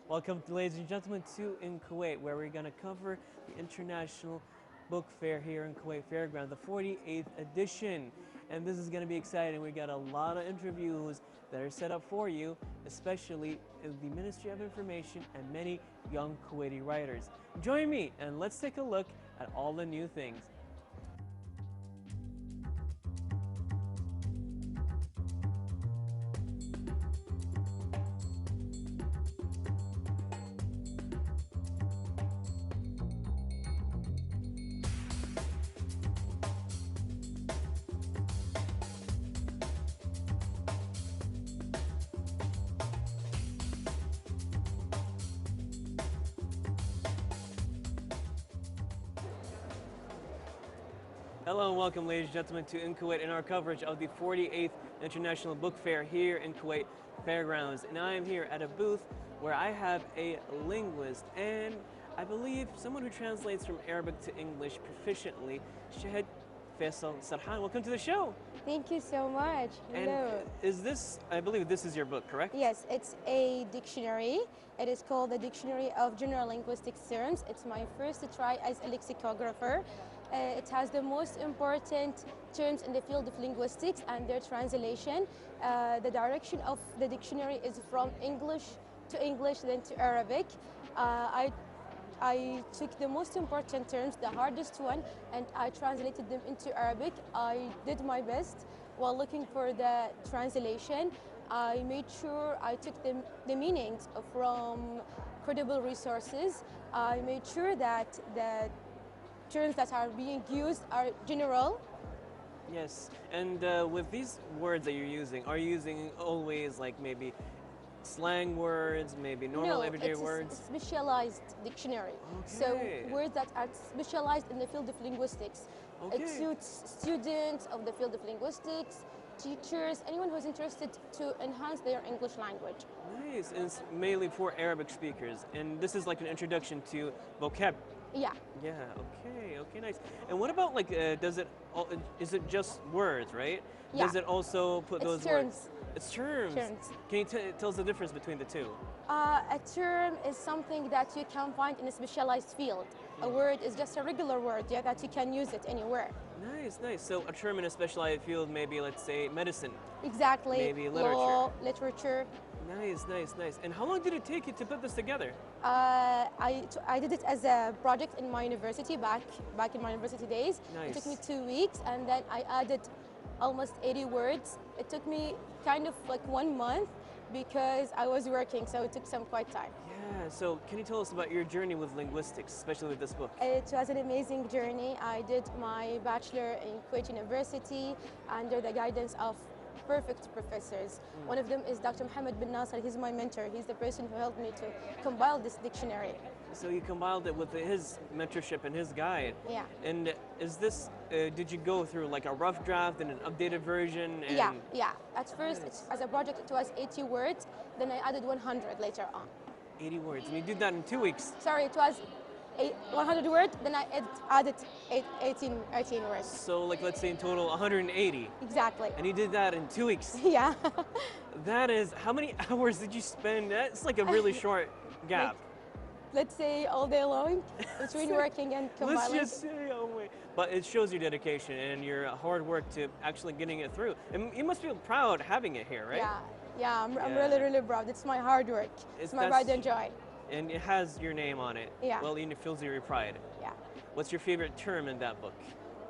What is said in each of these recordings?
Welcome, ladies and gentlemen, to In Kuwait, where we're going to cover the International Book Fair here in Kuwait Fairground, the 48th edition. And this is going to be exciting. We got a lot of interviews that are set up for you, especially in the Ministry of Information and many young Kuwaiti writers. Join me and let's take a look at all the new things. Hello and welcome, ladies and gentlemen, to In Kuwait in our coverage of the 48th International Book Fair here in Kuwait Fairgrounds. And I am here at a booth where I have a linguist and I believe someone who translates from Arabic to English proficiently, Shahid Faisal Sarhan. Welcome to the show. Thank you so much. Hello. And is this, I believe this is your book, correct? Yes, it's a dictionary. It is called the Dictionary of General Linguistic Terms. It's my first try as a lexicographer. It has the most important terms in the field of linguistics and their translation. The direction of the dictionary is from English, then to Arabic. I took the most important terms, the hardest one, and I translated them into Arabic. I did my best while looking for the translation. I made sure I took the meanings from credible resources. I made sure that the terms that are being used are general. Yes, and with these words that you're using, are you using always like maybe slang words, maybe normal everyday words? It's a specialized dictionary. Okay. So words that are specialized in the field of linguistics. Okay. It suits students of the field of linguistics, teachers, anyone who's interested to enhance their English language. Nice, and it's mainly for Arabic speakers. And this is like an introduction to vocab. Yeah. Yeah, okay, nice. And what about like, is it just words, right? Yeah. Does it also put those terms. words? It's terms. Terms. Can you tell us the difference between the two? A term is something that you can find in a specialized field. A word is just a regular word, yeah, that you can use it anywhere. Nice. So a term in a specialized field, maybe let's say medicine. Exactly. Maybe literature. Law, literature. Nice. And how long did it take you to put this together? I did it as a project in my university, back in my university days. Nice. It took me 2 weeks, and then I added almost 80 words. It took me kind of like 1 month because I was working, so it took some quite time. Yeah, so can you tell us about your journey with linguistics, especially with this book? It was an amazing journey. I did my bachelor in KUWAIT University under the guidance of perfect professors. One of them is Dr. Mohammed bin Nasser. He's my mentor. He's the person who helped me to compile this dictionary. So you compiled it with his mentorship and his guide. Yeah. And is this, did you go through like a rough draft and an updated version? And Yeah. At first, as a project, it was 80 words. Then I added 100 later on. 80 words, and you did that in 2 weeks. Sorry, it was 100 words, then I added 18 words. So like let's say in total 180. Exactly. And you did that in 2 weeks. Yeah. That is, how many hours did you spend? That's like a really short gap. Let's say all day long between working and compiling. Let's just say, oh wait. But it shows your dedication and your hard work to actually getting it through. And you must feel proud having it here, right? Yeah, I'm really proud. It's my hard work. It's my pride and joy. And it has your name on it. Yeah. Well, it fills your pride. Yeah. What's your favorite term in that book?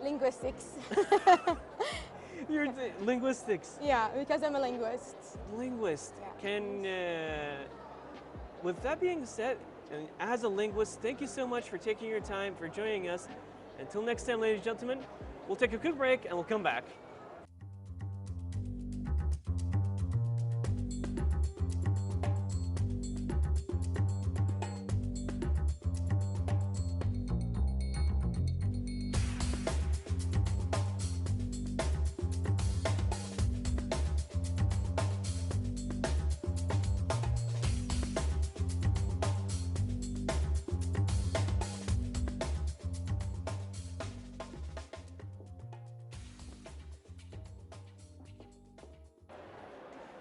Linguistics. Linguistics. Yeah, because I'm a linguist. Linguist. Yeah. Can, with that being said, and as a linguist, thank you so much for taking your time, for joining us. Until next time, ladies and gentlemen, we'll take a quick break and we'll come back.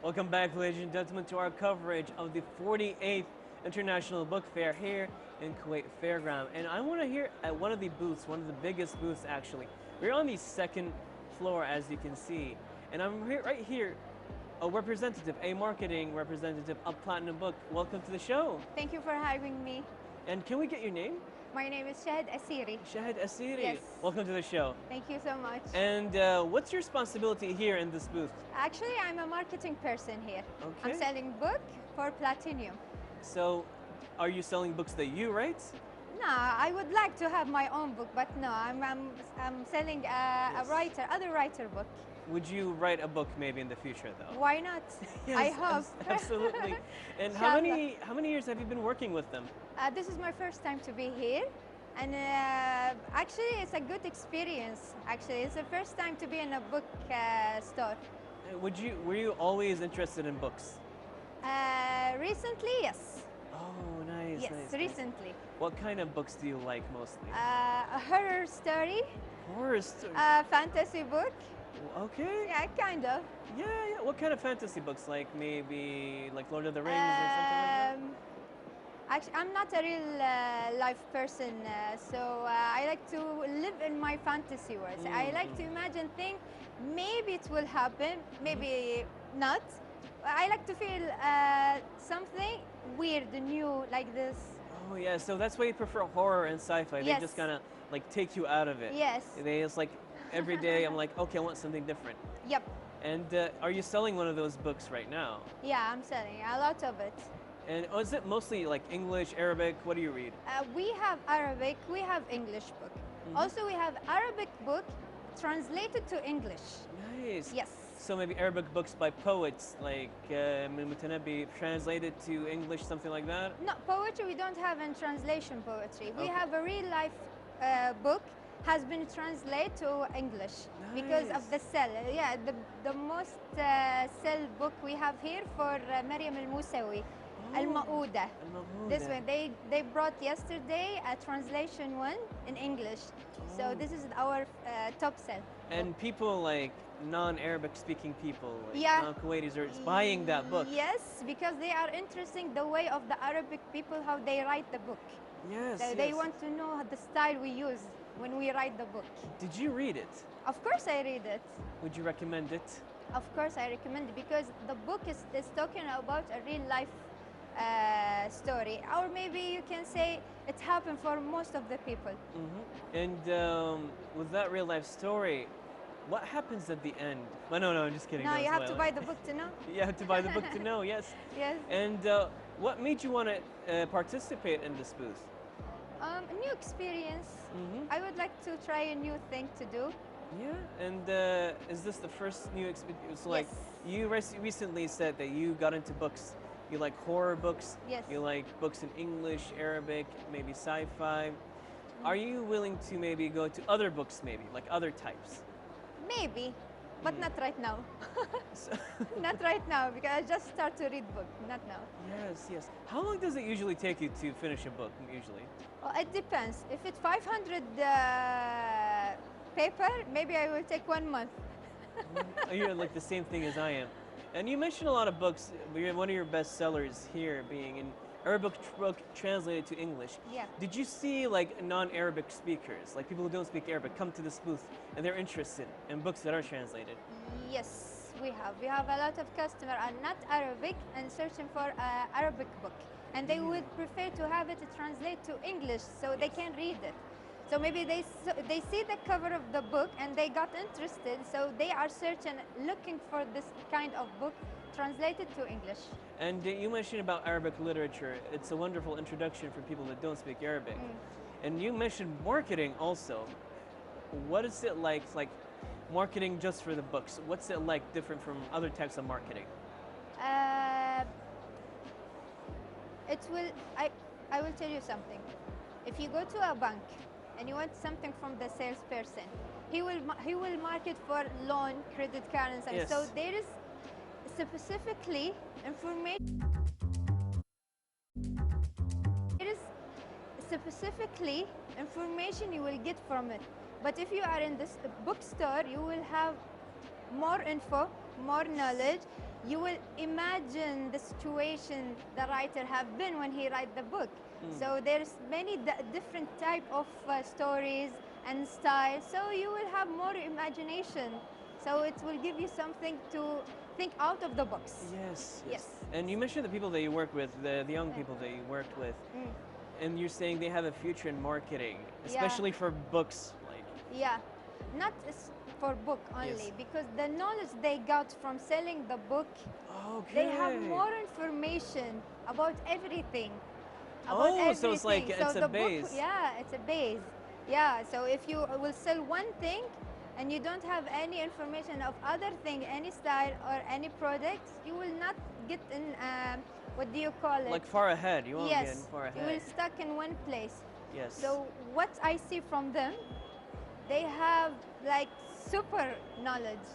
Welcome back, ladies and gentlemen, to our coverage of the 48th International Book Fair here in Kuwait Fairground. And I want to hear at one of the booths, one of the biggest booths actually. We're on the second floor, as you can see. And I'm here, right here, a representative, a marketing representative of Platinum Book. Welcome to the show. Thank you for having me. And can we get your name? My name is Shahid Asiri. Shahid Asiri. Yes. Welcome to the show. Thank you so much. And what's your responsibility here in this booth? Actually, I'm a marketing person here. Okay. I'm selling book for Platinum. So, are you selling books that you write? No, I would like to have my own book, but no, I'm selling a other writer book. Would you write a book maybe in the future though? Why not? Yes, I hope. Absolutely. And how many years have you been working with them? This is my first time to be here, and actually it's a good experience. Actually, it's the first time to be in a book store. Were you always interested in books? Recently, yes. Oh, nice. Yes, nice, recently. Nice. What kind of books do you like mostly? A horror story. Horror story. A fantasy book. Okay. Yeah, kind of. Yeah, yeah. What kind of fantasy books? Like maybe like Lord of the Rings or something like that? Actually, I'm not a real life person, so I like to live in my fantasy worlds. I like to imagine things. Maybe it will happen, maybe not. I like to feel something weird, new, like this. Oh yeah, so that's why you prefer horror and sci-fi. Yes. They just kind of like take you out of it. Yes. They just like every day I'm like, okay, I want something different. Yep. And are you selling one of those books right now? Yeah, I'm selling a lot of it. And is it mostly like English, Arabic? What do you read? We have Arabic, we have English book. Also, we have Arabic book translated to English. Nice. Yes. So maybe Arabic books by poets like Mudonة translated to English, something like that? No, poetry we don't have in translation poetry. We have a real life book has been translated to English because of the sell. Yeah, the most sell book we have here for Maryam al-Musawi. Al-Ma'uda. This one, they brought yesterday a translation one in English. So this is our top sell. And people like non-Arabic speaking people, like non-Kuwaitis are buying that book. Yes, because they are interested in the way of the Arabic people, how they write the book. Yes, So they want to know the style we use when we write the book. Did you read it? Of course I read it. Would you recommend it? Of course I recommend it because the book is talking about a real life story, or maybe you can say it happened for most of the people. And with that real life story, what happens at the end? Oh, no, I'm just kidding. No, Don't you have spoil to it. buy the book to know. You have to buy the book to know, yes. Yes. And what made you want to participate in this booth? A new experience. I would like to try a new thing to do. Yeah, and is this the first new experience? Like, Yes. you recently said that you got into books. You like horror books. Yes. You like books in English, Arabic, maybe sci-fi. Are you willing to maybe go to other books, maybe like other types? Maybe, but not right now. Not right now because I just start to read book. Not now. Yes, yes. How long does it usually take you to finish a book? Usually. Well, it depends. If it's 500 paper, maybe I will take 1 month. You're like the same thing as I am. And you mentioned a lot of books. One of your best sellers here being an Arabic book translated to English. Yeah. Did you see like non-Arabic speakers, like people who don't speak Arabic, come to this booth and they're interested in books that are translated? Yes, we have. We have a lot of customers are not Arabic and searching for Arabic book, and they would prefer to have it translated to English so they can read it. So maybe they see the cover of the book and they got interested, so they are searching, looking for this kind of book translated to English. And you mentioned about Arabic literature. It's a wonderful introduction for people that don't speak Arabic. And you mentioned marketing also. What is it like marketing just for the books? What's it like different from other types of marketing? I will tell you something. If you go to a bank and you want something from the salesperson, he will market for loan, credit card, and something. Yes. So there is specifically information. There is specifically information you will get from it. But if you are in this bookstore, you will have more info, more knowledge. you will imagine the situation the writer have been when he write the book. So there's many different type of stories and style, so you will have more imagination. So it will give you something to think out of the box. Yes, yes. And you mentioned the people that you work with, the young people that you worked with, and you're saying they have a future in marketing, especially for books. Like yeah, not for book only, because the knowledge they got from selling the book, they have more information about everything. So it's like it's a base. Book, yeah, it's a base. Yeah, so if you will sell one thing and you don't have any information of other thing, any style or any products, you will not get in, what do you call it? Like far ahead, you won't get far ahead. You will stuck in one place. Yes. So what I see from them, they have like super knowledge.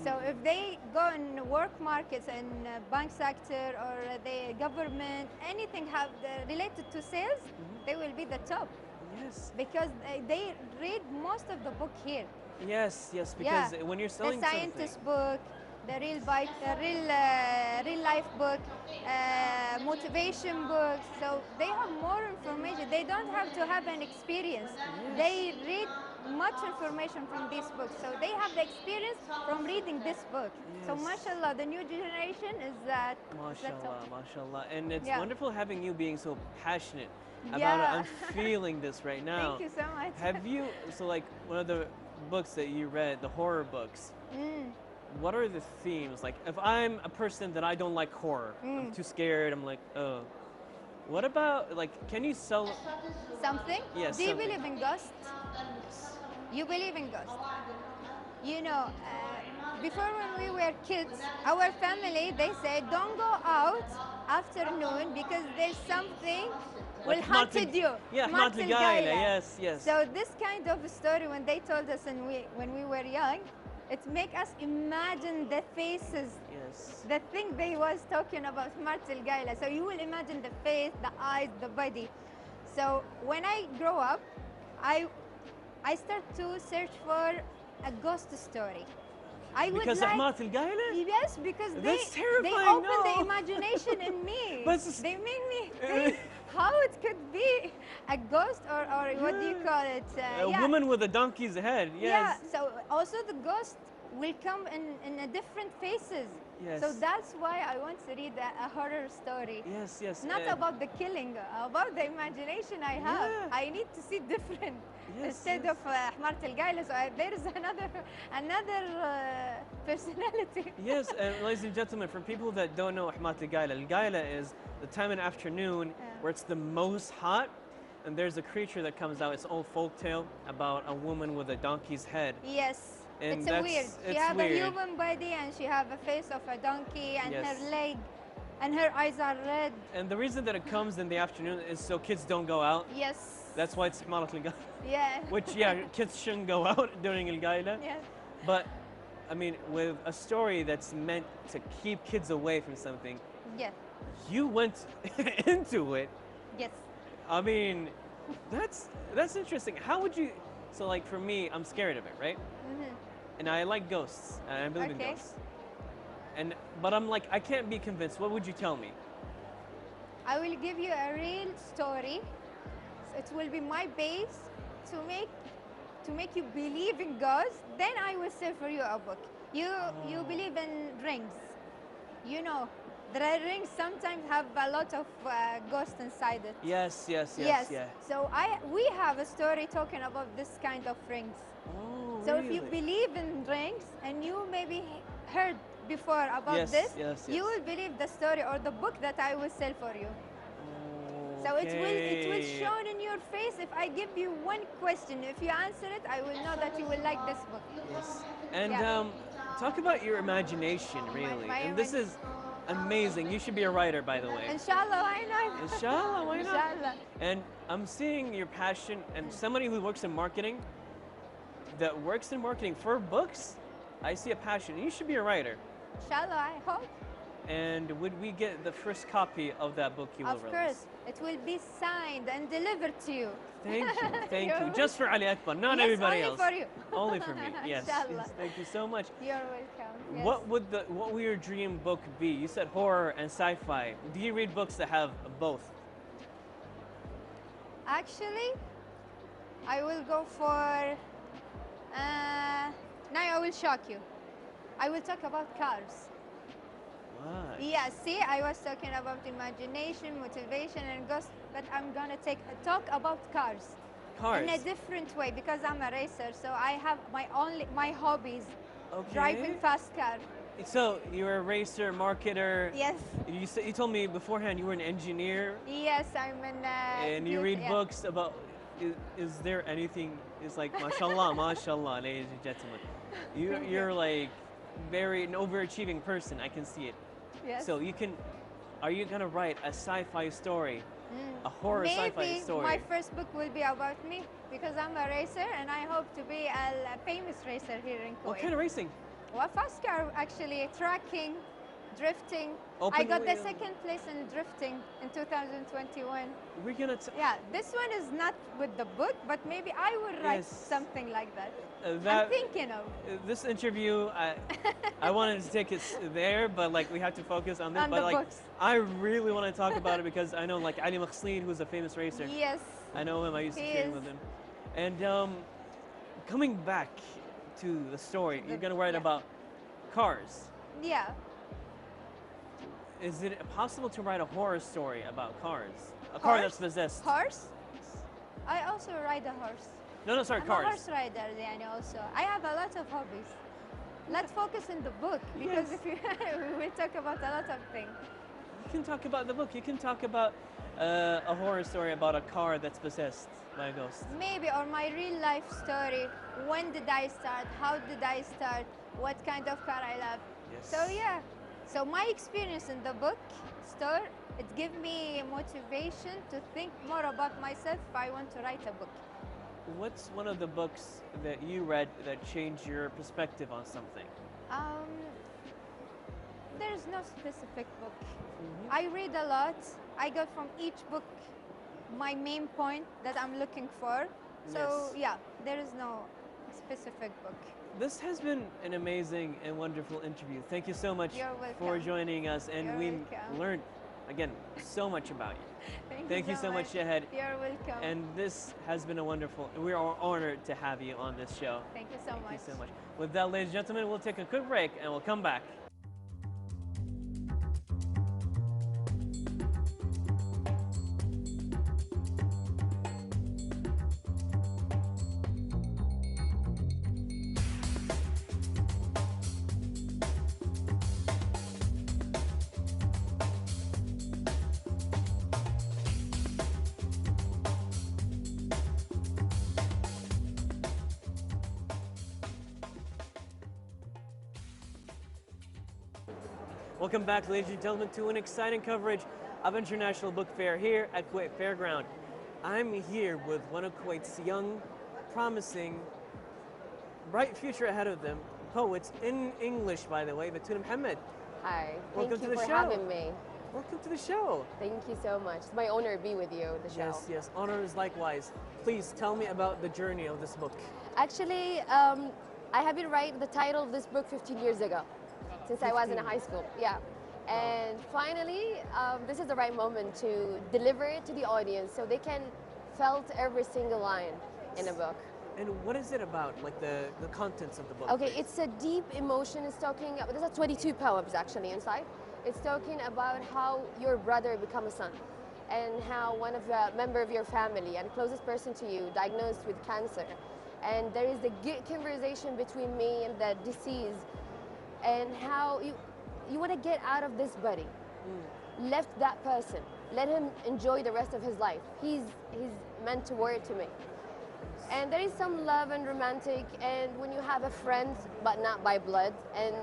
So if they go in work markets and bank sector or the government, anything have related to sales, they will be the top. Yes. Because they read most of the book here. Yes, yes. Because when you're selling the scientist book, the real life book, motivation books. So they have more information. They don't have to have an experience. They read much information from this book. So they have the experience from reading this book. So mashallah, the new generation is that. Mashallah, mashallah. And it's wonderful having you being so passionate about it. I'm feeling this right now. Thank you so much. Have you, so like one of the books that you read, the horror books, what are the themes? Like if I'm a person that I don't like horror, I'm too scared, I'm like, oh. What about, like, can you sell something? Yes. Do you believe in ghosts? You believe in ghosts? You know, before when we were kids, our family, they say, don't go out afternoon because there's something will haunted you. Yeah, haunted yes, yes. So this kind of story, when they told us and when we were young, it make us imagine the faces, the thing they was talking about, Martel Gaila. So you will imagine the face, the eyes, the body. So when I grow up, I start to search for a ghost story. Because of Martel Gaila? Yes, because they terrifying, open the imagination in me. They make me think how it could be a ghost or what do you call it? A woman with a donkey's head, yes. Yeah, so also the ghost will come in a different faces. Yes. So that's why I want to read a horror story. Yes, yes. Not about the killing, about the imagination I have. I need to see different instead of Martel Gaila. So there is another personality. Yes, and ladies and gentlemen, for people that don't know Ahmat al-Gaila, al-Gaila is the time in the afternoon where it's the most hot, and there's a creature that comes out. It's an old folk tale about a woman with a donkey's head. Yes. And it's weird. She have a human body and she have a face of a donkey and her leg and her eyes are red. And the reason that it comes in the afternoon is so kids don't go out. Yes. That's why it's Ahmat al-Gaila. Yeah. Which, kids shouldn't go out during al-Gaila. Yeah. But, I mean, with a story that's meant to keep kids away from something, you went into it. Yes. I mean, that's interesting. How would you, so like for me, I'm scared of it, right? And I like ghosts, and I believe in ghosts. But I'm like, I can't be convinced. What would you tell me? I will give you a real story. It will be my base to make you believe in ghosts. Then I will sell for you a book. You believe in rings. You know, the rings sometimes have a lot of ghosts inside it. Yes. So we have a story talking about this kind of rings. Oh, so really? if you believe in rings and you maybe heard before about this, you will believe the story or the book that I will sell for you. So it will show in your face. If I give you one question, if you answer it, I will know that you will like this book. Yes. And talk about your imagination, really. And this is amazing. You should be a writer, by the way. Inshallah, why not? Inshallah, why not? Inshallah. And I'm seeing your passion, and somebody who works in marketing, for books, I see a passion. You should be a writer. Inshallah, I hope. And would we get the first copy of that book you will release? Of course. It will be signed and delivered to you. Thank you, thank you. Just for Ali Akbar, not everybody else. Only for you. Only for me, yes. Inshallah. Thank you so much. You're welcome. Yes. What will your dream book be? You said horror and sci-fi. Do you read books that have both? Actually, I will go for. Now I will shock you. I will talk about cars. What? Yeah, see, I was talking about imagination, motivation, and ghost, but I'm gonna talk about cars. Cars. In a different way because I'm a racer, so I have my hobbies. Okay. Driving fast car. So you're a racer, marketer. Yes. You told me beforehand you were an engineer. Yes, I'm an. And you read books about. Is there anything? It's like mashallah, mashallah, ladies and gentlemen. You're like an overachieving person. I can see it. Yes. So are you gonna write a sci-fi story, a horror sci-fi story? Maybe my first book will be about me because I'm a racer and I hope to be a famous racer here in Kuwait. What kind of racing? Well, fast car actually, tracking, drifting. Open I got the wheel. second place in drifting in 2021. We're gonna. Yeah, this one is not with the book, but maybe I will write Yes. something like that. That I'm thinking of. This interview, I wanted to take it there, but like we have to focus on this. On but the like, books. I really want to talk about it because I know like Ali Makhslin, who's a famous racer. Yes. I know him. I used to He train is. with him. And coming back to the story, you're gonna write yeah. about cars. Yeah. Is it possible to write a horror story about cars? A car that's possessed. Horse? I also ride a horse. No, sorry, I'm cars. a horse rider, yani also. I have a lot of hobbies. Let's focus on the book because Yes. if you we will talk about a lot of things. You can talk about the book. You can talk about a horror story about a car that's possessed by a ghost. Maybe, or my real life story. When did I start? How did I start? What kind of car I love? Yes. So yeah. So my experience in the book store, it gave me motivation to think more about myself if I want to write a book. What's one of the books that you read that changed your perspective on something? There's no specific book. I read a lot. I got from each book my main point that I'm looking for. So Yes. yeah, there is no specific book. This has been an amazing and wonderful interview. Thank you so much You're for welcome. joining us, and You're we welcome. learned again so much about you. Thank you so much, Shahid. You're welcome. And this has been a wonderful. We are honored to have you on this show. Thank you so much. Thank you so much. With that, ladies and gentlemen, we'll take a quick break and we'll come back. Welcome back, ladies and gentlemen, to an exciting coverage of International Book Fair here at Kuwait Fairground. I'm here with one of Kuwait's young, promising, bright future ahead of them, poets in English, by the way, Batuna Muhammad. Hi, Welcome thank to you the for show. having me. Welcome to the show. Thank you so much. It's my honor to be with you, the show. Yes, yes, honor is likewise. Please tell me about the journey of this book. Actually, I have been writing the title of this book 15 years ago, since I was in 15. high school. Yeah. And finally, this is the right moment to deliver it to the audience so they can felt every single line in a book. And what is it about, like the contents of the book? Okay, please? it's a deep emotion. It's talking, there's 22 poems actually inside. It's talking about how your brother become a son and how one of the member of your family and closest person to you diagnosed with cancer. And there is the conversation between me and the deceased and how you want to get out of this body. Left that person. Let him enjoy the rest of his life. He's meant to word to me. And there is some love and romantic, and when you have a friend, but not by blood, and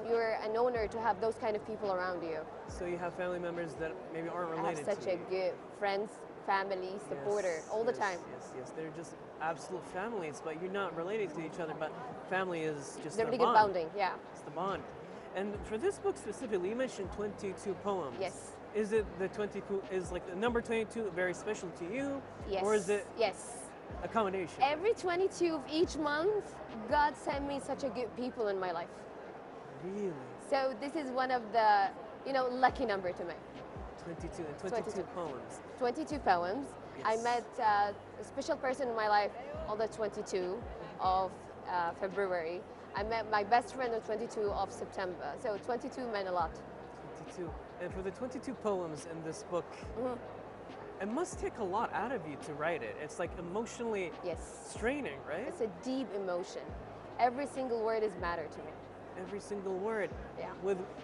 you're an honor to have those kind of people around you. So you have family members that maybe aren't I have related such to a you. good friends, family, supporter, Yes, all the yes, time. Yes, yes, they're just absolute families, but you're not related to each other, but family is just They're a really good bond. bounding, yeah. It's the bond. And for this book specifically, you mentioned 22 poems. Yes. Is it the 22, is like the number 22 very special to you? Yes. Or is it Yes. a combination? Every 22 of each month, God sent me such a good people in my life. Really? So this is one of the, lucky number to me. 22 and 22 poems. 22 poems. Yes. I met a special person in my life on the 22 of February. I met my best friend on 22 of September. So 22 meant a lot. 22. And for the 22 poems in this book, it must take a lot out of you to write it. It's like emotionally straining, right? It's a deep emotion. Every single word is matter to me. Every single word. Yeah.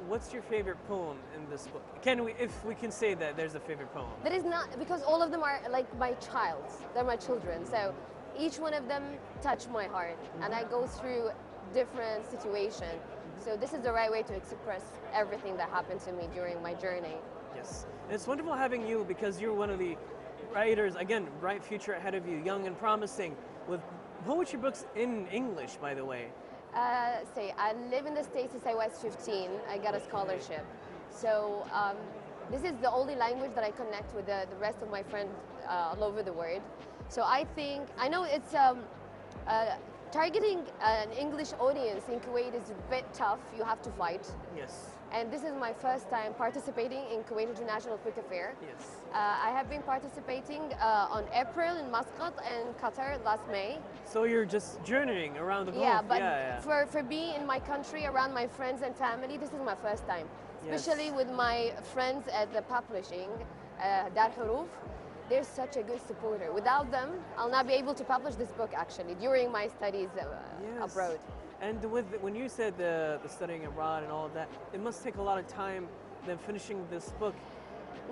What's your favorite poem in this book? If we can say that there's a favorite poem? That is not, because all of them are like my childs. They're my children. So each one of them touch my heart, and I go through different situations. So this is the right way to express everything that happened to me during my journey. Yes. And it's wonderful having you, because you're one of the writers, again, bright future ahead of you, young and promising, with poetry books in English, by the way. I live in the States since I was 15. I got a scholarship. So this is the only language that I connect with the rest of my friends all over the world. So I know it's targeting an English audience in Kuwait is a bit tough. You have to fight. Yes. And this is my first time participating in Kuwait International Book Fair. Yes. I have been participating on April in Muscat and Qatar last May. So you're just journeying around the globe. Yeah, but for being in my country, around my friends and family, this is my first time. Especially with my friends at the publishing, Dar Huruf. They're such a good supporter. Without them, I'll not be able to publish this book actually during my studies abroad. And when you said the studying abroad and all of that, it must take a lot of time then finishing this book.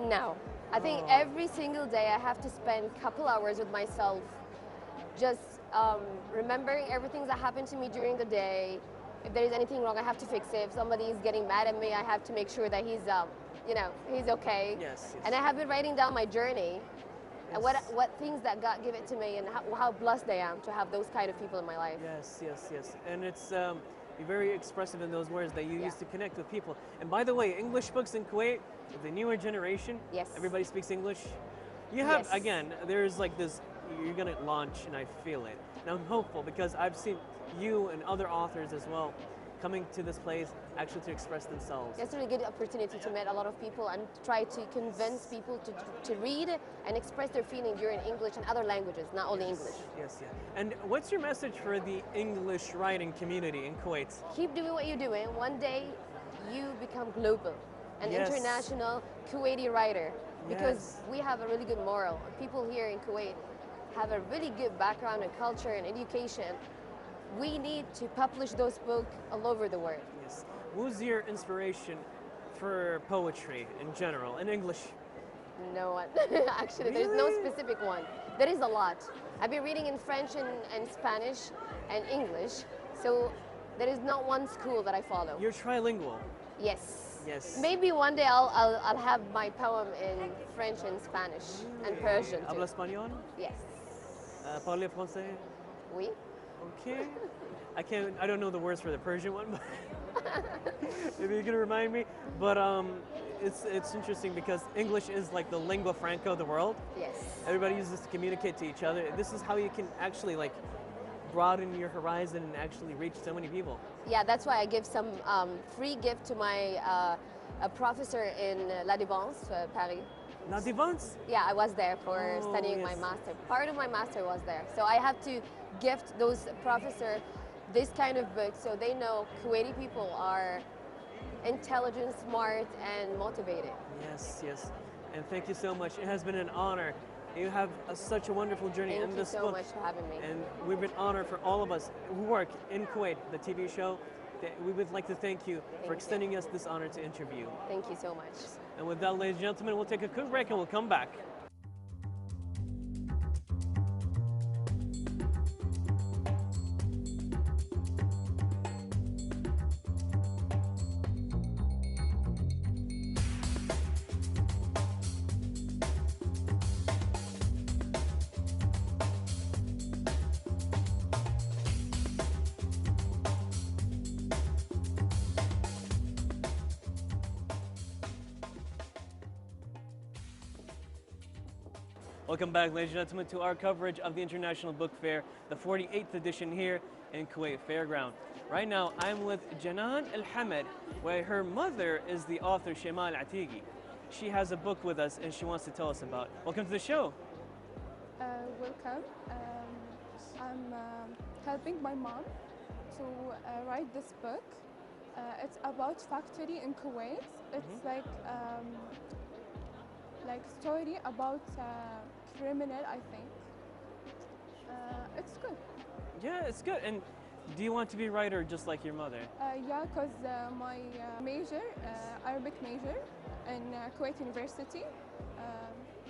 No. I think every single day I have to spend a couple hours with myself, just remembering everything that happened to me during the day. If there is anything wrong, I have to fix it. If somebody is getting mad at me, I have to make sure that he's okay. Yes. And I have been writing down my journey and what things that God give it to me, and how blessed I am to have those kind of people in my life. Yes. And it's you're very expressive in those words that you use to connect with people. And by the way, English books in Kuwait, the newer generation, everybody speaks English. You have, again, there's like this, you're going to launch, and I feel it. And I'm hopeful, because I've seen you and other authors as well coming to this place actually to express themselves. It's a really good opportunity to meet a lot of people and try to convince people to read and express their feeling during English and other languages, not only English. Yes. And what's your message for the English writing community in Kuwait? Keep doing what you're doing. One day you become global, an international Kuwaiti writer, because we have a really good moral. People here in Kuwait have a really good background in culture and education. We need to publish those books all over the world. Yes. Who's your inspiration for poetry in general, in English? No one. Actually, there's no specific one. There is a lot. I've been reading in French and Spanish and English, so there is not one school that I follow. You're trilingual. Yes. Yes. Maybe one day I'll have my poem in French and Spanish and Persian too. Habla español? Yes. Parle français? Oui. Okay. I don't know the words for the Persian one, but maybe you can remind me. But it's interesting, because English is like the lingua franca of the world. Yes. Everybody uses this to communicate to each other. This is how you can actually like broaden your horizon and actually reach so many people. Yeah, that's why I give some free gift to my a professor in La Défense, Paris. La Défense? Yeah, I was there for studying my master. Part of my master was there. So I have to gift those professors this kind of book, so they know Kuwaiti people are intelligent, smart, and motivated. Yes. And thank you so much. It has been an honor. You have such a wonderful journey in this book. Thank you so much for having me. And we've been honored for all of us who work in Kuwait, the TV show. We would like to thank you for extending us this honor to interview. Thank you so much. And with that, ladies and gentlemen, we'll take a quick break and we'll come back. Welcome back, ladies and gentlemen, to our coverage of the International Book Fair, the 48th edition here in Kuwait Fairground. Right now, I'm with Janan Al-Hamed, where her mother is the author Shema Al-Atigi. She has a book with us and she wants to tell us about. Welcome to the show. Welcome. I'm helping my mom to write this book. It's about factory in Kuwait. It's like story about criminal, I think. It's good. Yeah, it's good. And do you want to be a writer just like your mother? Yeah, because my major, Arabic major in Kuwait University,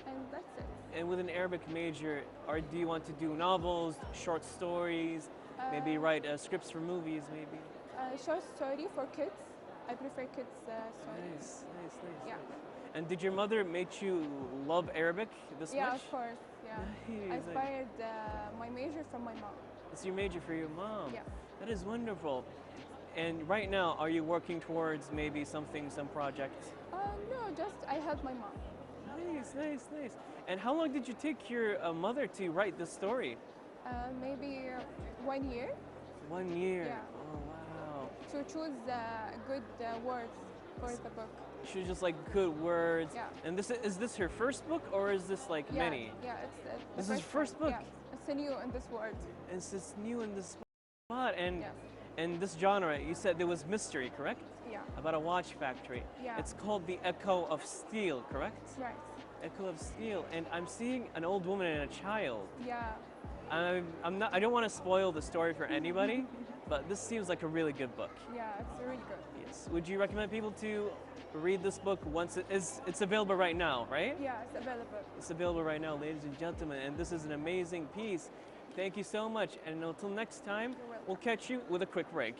and that's it. And with an Arabic major, do you want to do novels, short stories, maybe write scripts for movies, maybe? Short story for kids. I prefer kids stories. Nice. Yeah. And did your mother make you love Arabic this much? Yeah, of course. Yeah. I Nice. inspired my major from my mom. It's your major for your mom. Yeah. That is wonderful. And right now, are you working towards maybe some project? No, just I help my mom. Nice. And how long did you take your mother to write this story? Maybe 1 year 1 year. Yeah. Oh, wow. to choose good words for the book. She was just like good words. Yeah. And is this her first book or is this like Yeah, many? Yeah, it's This the is first book? Yeah, it's new in this word. It's just new in this spot. And Yes. and this genre, you said there was mystery, correct? Yeah. About a watch factory. Yeah. It's called The Echo of Steel, correct? Right. Echo of Steel. And I'm seeing an old woman and a child. Yeah. I don't want to spoil the story for anybody, but this seems like a really good book. Yeah, it's really good. Yes. Would you recommend people to read this book once it's available right now, right? Yeah, it's available. It's available right now, ladies and gentlemen, and this is an amazing piece. Thank you so much, and until next time, You're welcome. we'll catch you with a quick break.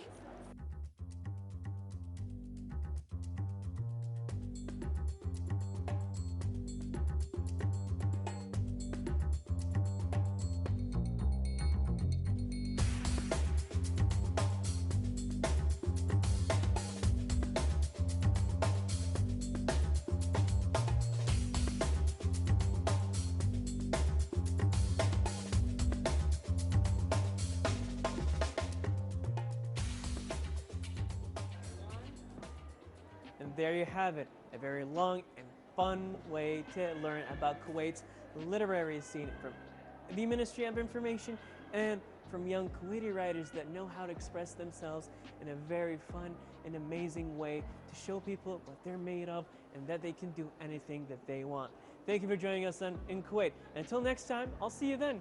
And there you have it, a very long and fun way to learn about Kuwait's literary scene from the Ministry of Information and from young Kuwaiti writers that know how to express themselves in a very fun and amazing way to show people what they're made of and that they can do anything that they want. Thank you for joining us in Kuwait. And until next time, I'll see you then.